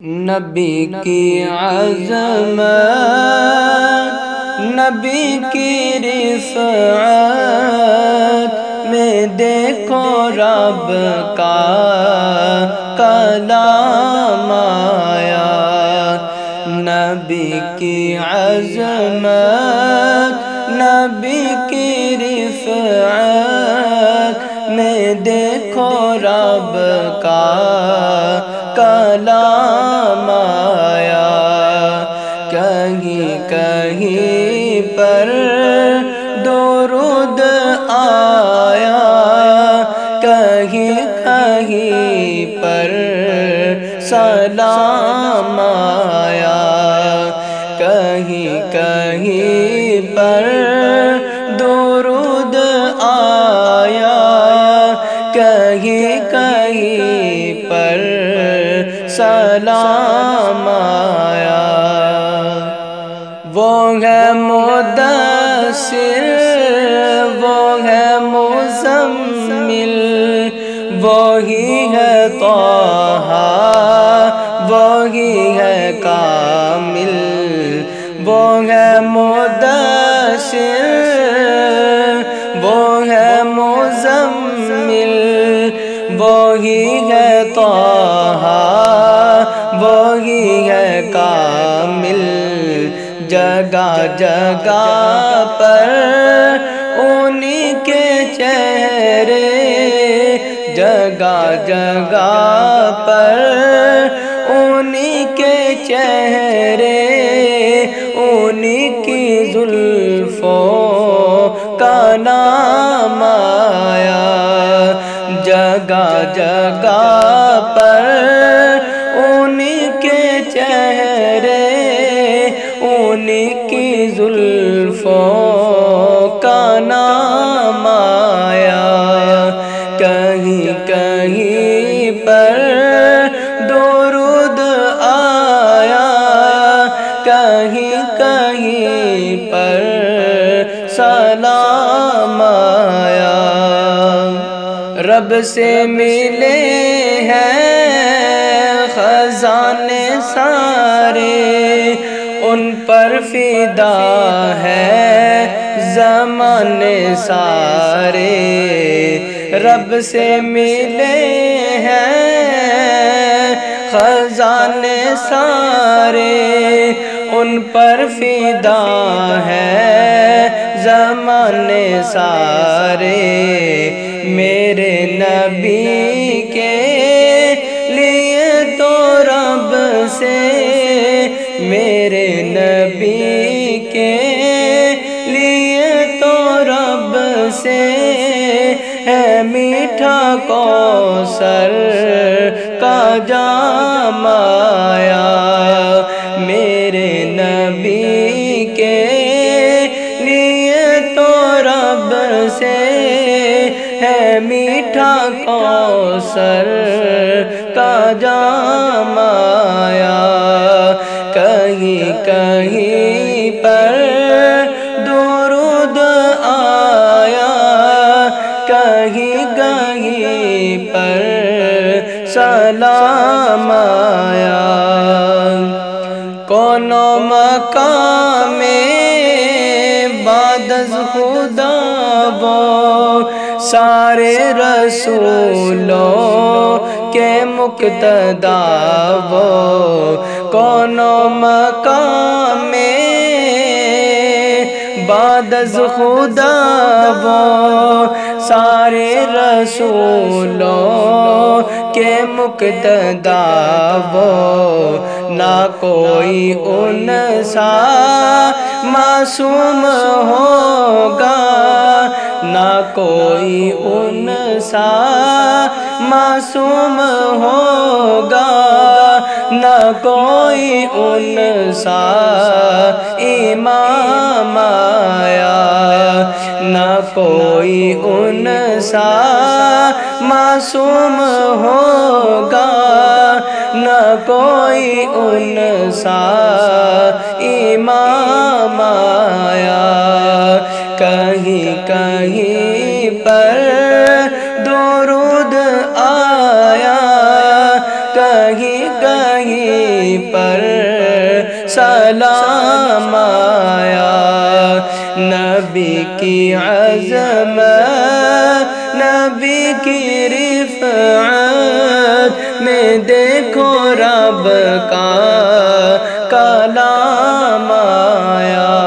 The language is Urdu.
نبی کی عظمت، نبی کی رفعت میں دیکھو رب کا کلام آیا۔ نبی کی عظمت، نبی کی رفعت میں دیکھو رب کا کلام آیا۔ کہیں کہیں پر درود آیا، کہیں کہیں پر سلام آیا، کہیں کہیں پر درود آیا، کہیں کہیں پر سلام آیا۔ وہ ہے مدثر، وہ ہے مزمل، وہی ہے طٰہٰ، وہی ہے کامل۔ وہ ہے مدثر، وہ ہے مزمل، وہی ہے طٰہٰ، وہی ہے کامل۔ جگہ جگہ پر انہی کے چہرے، جگہ جگہ پر انہی کے چہرے، انہی کی زلفوں کا نام آیا۔ جگہ جگہ پر انہی کے چہرے، انہی کی زلفوں کا نام آیا۔ کہیں کہیں پر درود آیا، کہیں کہیں پر سلام آیا۔ رب سے ملے ہیں خزانے سارے، ان پر فدا ہے زمانے سارے۔ رب سے ملے ہیں خزانے سارے، ان پر فدا ہے زمانے سارے۔ میرے نبی کے لیے تو رب سے، میرے نبی کے لیے تو رب سے ہے میٹھا کوثر کا جام آیا۔ میرے نبی کے لیے تو رب سے ہے میٹھا کوثر کا جام آیا۔ کہیں کہیں پر درود آیا، کہیں کہیں پر سلام آیا۔ کون مقام بعد از خدا وہ سارے رسولوں کے مقتدا وہ، کون مقام بعد از خدا وہ سارے رسولوں کے مقتدا وہ۔ نہ کوئی ان سا معصوم ہوگا، نہ کوئی ان سا معصوم ہوگا، نہ کوئی ان سا امام آیا، نہ کوئی ان سا معصوم ہوگا، نہ کوئی ان سا امام آیا۔ کہیں کہیں پر درود آیا، کہیں کہیں پر سلام آیا، نبی کی عظمت نبی کی رفعت میں دیکھو رب کا کلام آیا۔